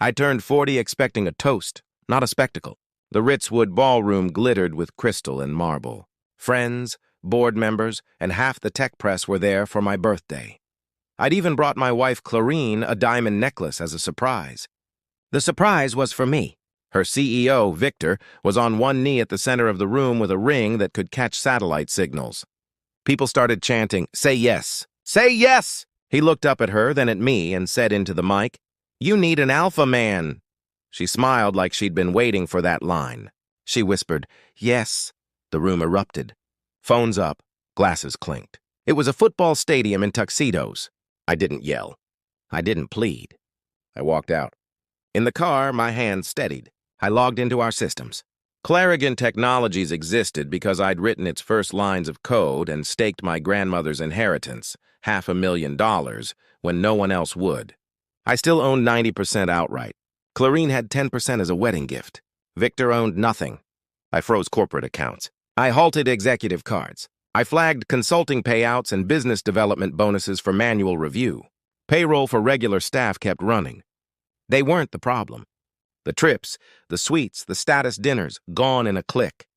I turned 40 expecting a toast, not a spectacle. The Ritzwood ballroom glittered with crystal and marble. Friends, board members, and half the tech press were there for my birthday. I'd even brought my wife Clarine a diamond necklace as a surprise. The surprise was for me. Her CEO, Victor, was on one knee at the center of the room with a ring that could catch satellite signals. People started chanting, "Say yes! Say yes!" He looked up at her, then at me, and said into the mic, "You need an alpha man." She smiled like she'd been waiting for that line. She whispered, "Yes." The room erupted. Phones up, glasses clinked. It was a football stadium in tuxedos. I didn't yell. I didn't plead. I walked out. In the car, my hand steadied. I logged into our systems. Clarigan Technologies existed because I'd written its first lines of code and staked my grandmother's inheritance, $500,000, when no one else would. I still owned 90% outright. Clarine had 10% as a wedding gift. Victor owned nothing. I froze corporate accounts. I halted executive cards. I flagged consulting payouts and business development bonuses for manual review. Payroll for regular staff kept running. They weren't the problem. The trips, the suites, the status dinners, gone in a click.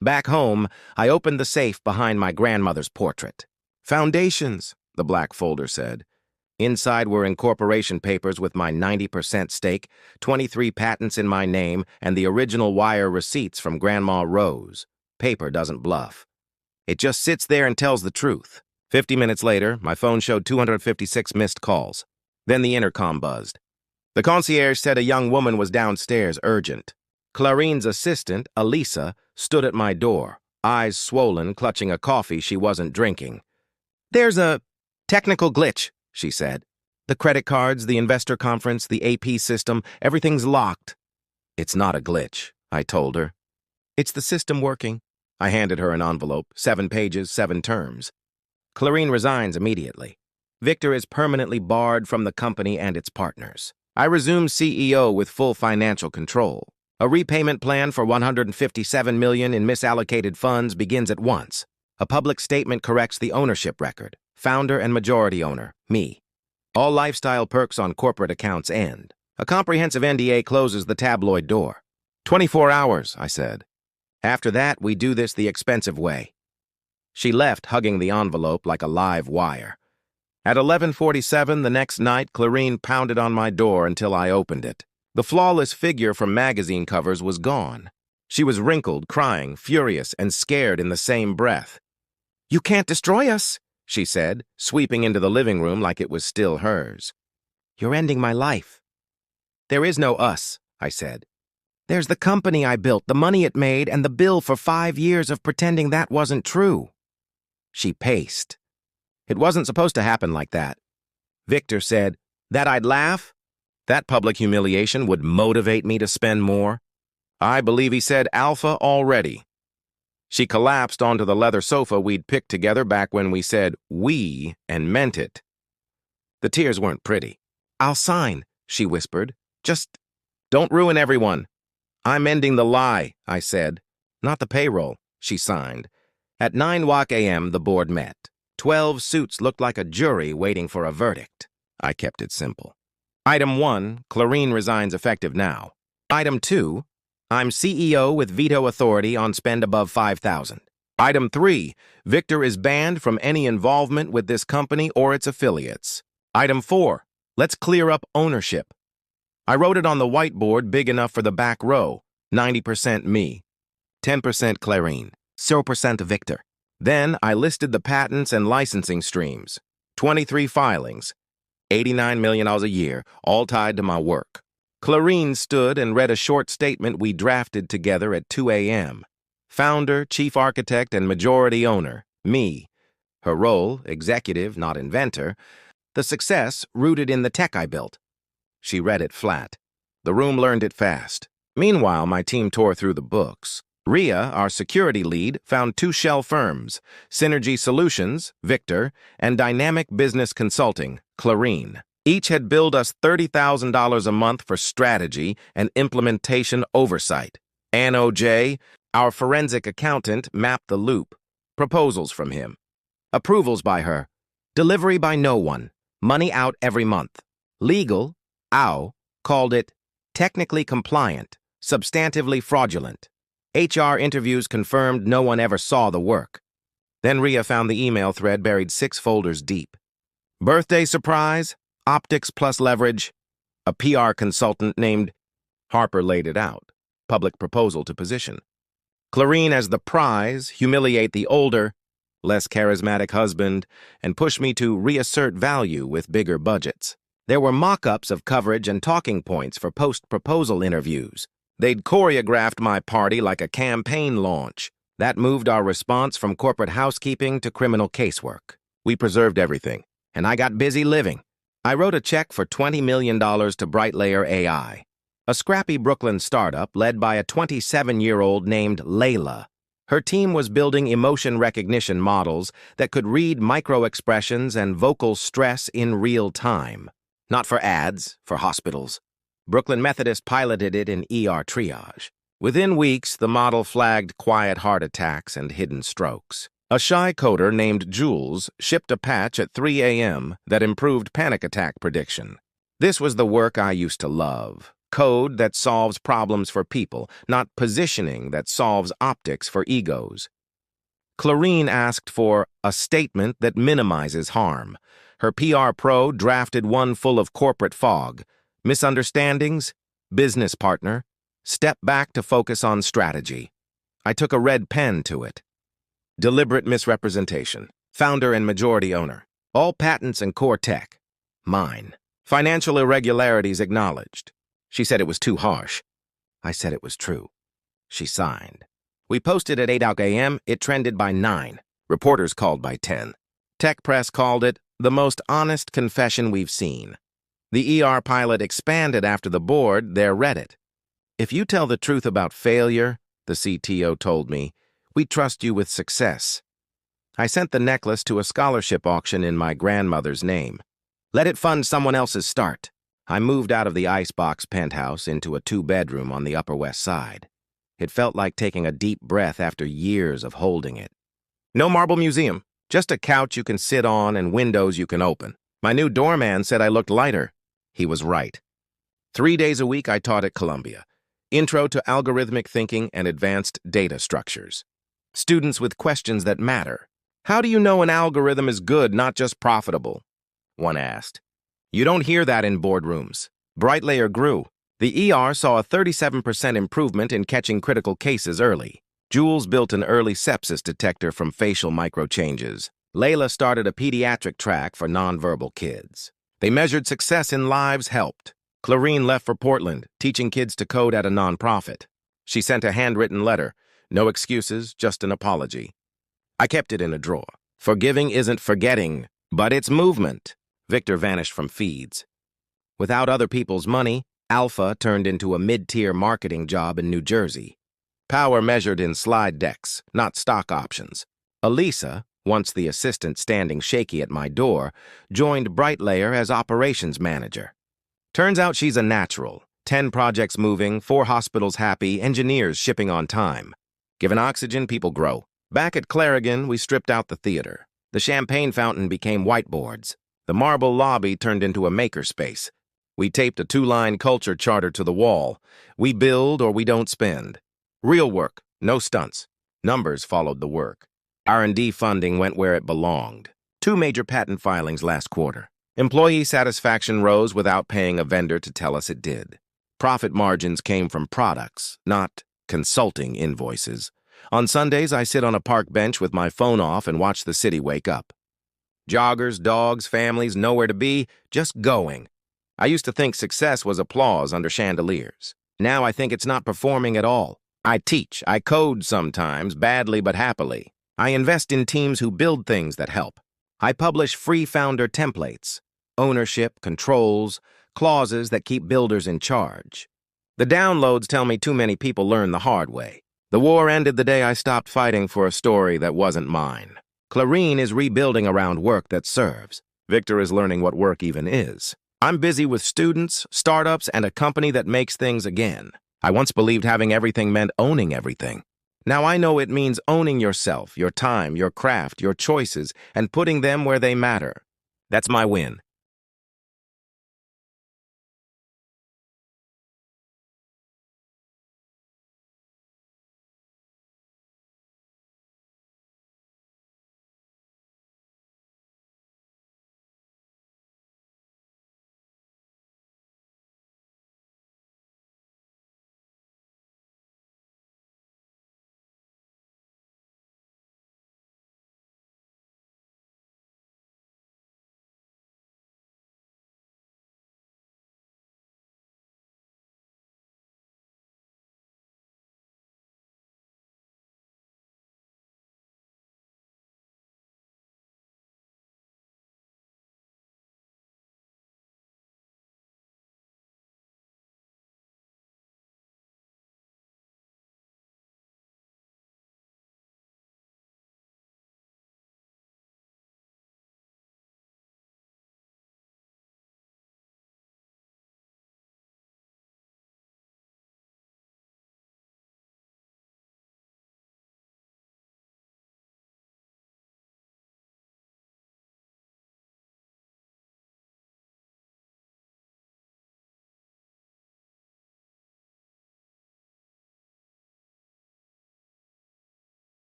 Back home, I opened the safe behind my grandmother's portrait. "Foundations," the black folder said. Inside were incorporation papers with my 90% stake, 23 patents in my name, and the original wire receipts from Grandma Rose. Paper doesn't bluff. It just sits there and tells the truth. 50 minutes later, my phone showed 256 missed calls. Then the intercom buzzed. The concierge said a young woman was downstairs, urgent. Clarine's assistant, Elisa, stood at my door, eyes swollen, clutching a coffee she wasn't drinking. "There's a technical glitch," she said. "The credit cards, the investor conference, the AP system, everything's locked." "It's not a glitch," I told her. "It's the system working." I handed her an envelope, 7 pages, 7 terms. Clarine resigns immediately. Victor is permanently barred from the company and its partners. I resume CEO with full financial control. A repayment plan for $157 million in misallocated funds begins at once. A public statement corrects the ownership record. Founder and majority owner, me. All lifestyle perks on corporate accounts end. A comprehensive NDA closes the tabloid door. 24 hours, I said. After that, we do this the expensive way. She left, hugging the envelope like a live wire. At 11:47 the next night, Clarine pounded on my door until I opened it. The flawless figure from magazine covers was gone. She was wrinkled, crying, furious, and scared in the same breath. "You can't destroy us," she said, sweeping into the living room like it was still hers. "You're ending my life." "There is no us," I said. "There's the company I built, the money it made, and the bill for 5 years of pretending that wasn't true." She paced. "It wasn't supposed to happen like that." Victor said, "That I'd laugh? That public humiliation would motivate me to spend more?" I believe he said alpha already. She collapsed onto the leather sofa we'd picked together back when we said we and meant it. The tears weren't pretty. "I'll sign," she whispered. "Just don't ruin everyone." "I'm ending the lie," I said. "Not the payroll," she signed. At 9 a.m. the board met. 12 suits looked like a jury waiting for a verdict. I kept it simple. Item 1, Clarine resigns effective now. Item 2, I'm CEO with veto authority on spend above $5,000. Item 3, Victor is banned from any involvement with this company or its affiliates. Item 4, let's clear up ownership. I wrote it on the whiteboard big enough for the back row. 90% me, 10% Clarine, 0% Victor. Then I listed the patents and licensing streams. 23 filings, $89 million a year, all tied to my work. Clarine stood and read a short statement we drafted together at 2 a.m. Founder, chief architect, and majority owner, me. Her role, executive, not inventor. The success, rooted in the tech I built. She read it flat. The room learned it fast. Meanwhile, my team tore through the books. Ria, our security lead, found 2 shell firms, Synergy Solutions, Victor, and Dynamic Business Consulting, Clarine. Each had billed us $30,000 a month for strategy and implementation oversight. Ann O.J., our forensic accountant, mapped the loop. Proposals from him. Approvals by her. Delivery by no one. Money out every month. Legal, called it Technically compliant, substantively fraudulent. HR interviews confirmed no one ever saw the work. Then Ria found the email thread buried 6 folders deep. Birthday surprise, optics plus leverage. A PR consultant named Harper laid it out. Public proposal to position. Clarine as the prize, humiliate the older, less charismatic husband, and push me to reassert value with bigger budgets. There were mock-ups of coverage and talking points for post-proposal interviews. They'd choreographed my party like a campaign launch. That moved our response from corporate housekeeping to criminal casework. We preserved everything, and I got busy living. I wrote a check for $20 million to BrightLayer AI, a scrappy Brooklyn startup led by a 27-year-old named Layla. Her team was building emotion recognition models that could read micro-expressions and vocal stress in real time. Not for ads, for hospitals. Brooklyn Methodist piloted it in ER triage. Within weeks, the model flagged quiet heart attacks and hidden strokes. A shy coder named Jules shipped a patch at 3 a.m. that improved panic attack prediction. This was the work I used to love. Code that solves problems for people, not positioning that solves optics for egos. Clarine asked for a statement that minimizes harm. Her PR pro drafted one full of corporate fog. Misunderstandings, business partner, step back to focus on strategy. I took a red pen to it. Deliberate misrepresentation, founder and majority owner. All patents and core tech, mine. Financial irregularities acknowledged. She said it was too harsh. I said it was true. She signed. We posted at 8 a.m. It trended by 9. Reporters called by 10. Tech press called it the most honest confession we've seen. The ER pilot expanded after the board there read it. If you tell the truth about failure, the CTO told me, we trust you with success. I sent the necklace to a scholarship auction in my grandmother's name. Let it fund someone else's start. I moved out of the icebox penthouse into a 2-bedroom on the Upper West Side. It felt like taking a deep breath after years of holding it. No marble museum, just a couch you can sit on and windows you can open. My new doorman said I looked lighter. He was right. 3 days a week I taught at Columbia. Intro to algorithmic thinking and advanced data structures. Students with questions that matter. How do you know an algorithm is good, not just profitable? One asked. You don't hear that in boardrooms. BrightLayer grew. The ER saw a 37% improvement in catching critical cases early. Jules built an early sepsis detector from facial microchanges. Layla started a pediatric track for nonverbal kids. They measured success in lives helped. Clarine left for Portland, teaching kids to code at a nonprofit. She sent a handwritten letter. No excuses, just an apology. I kept it in a drawer. Forgiving isn't forgetting, but it's movement. Victor vanished from feeds. Without other people's money, Alpha turned into a mid-tier marketing job in New Jersey. Power measured in slide decks, not stock options. Elisa, once the assistant standing shaky at my door, joined BrightLayer as operations manager. Turns out she's a natural. 10 projects moving, 4 hospitals happy, engineers shipping on time. Given oxygen, people grow. Back at Clarigan, we stripped out the theater. The champagne fountain became whiteboards. The marble lobby turned into a makerspace. We taped a 2-line culture charter to the wall. We build or we don't spend. Real work, no stunts. Numbers followed the work. R&D funding went where it belonged. 2 major patent filings last quarter. Employee satisfaction rose without paying a vendor to tell us it did. Profit margins came from products, not consulting invoices. On Sundays, I sit on a park bench with my phone off and watch the city wake up. Joggers, dogs, families, nowhere to be, just going. I used to think success was applause under chandeliers. Now I think it's not performing at all. I teach, I code sometimes, badly but happily. I invest in teams who build things that help. I publish free founder templates, ownership, controls, clauses that keep builders in charge. The downloads tell me too many people learn the hard way. The war ended the day I stopped fighting for a story that wasn't mine. Clarine is rebuilding around work that serves. Victor is learning what work even is. I'm busy with students, startups, and a company that makes things again. I once believed having everything meant owning everything. Now I know it means owning yourself, your time, your craft, your choices, and putting them where they matter. That's my win.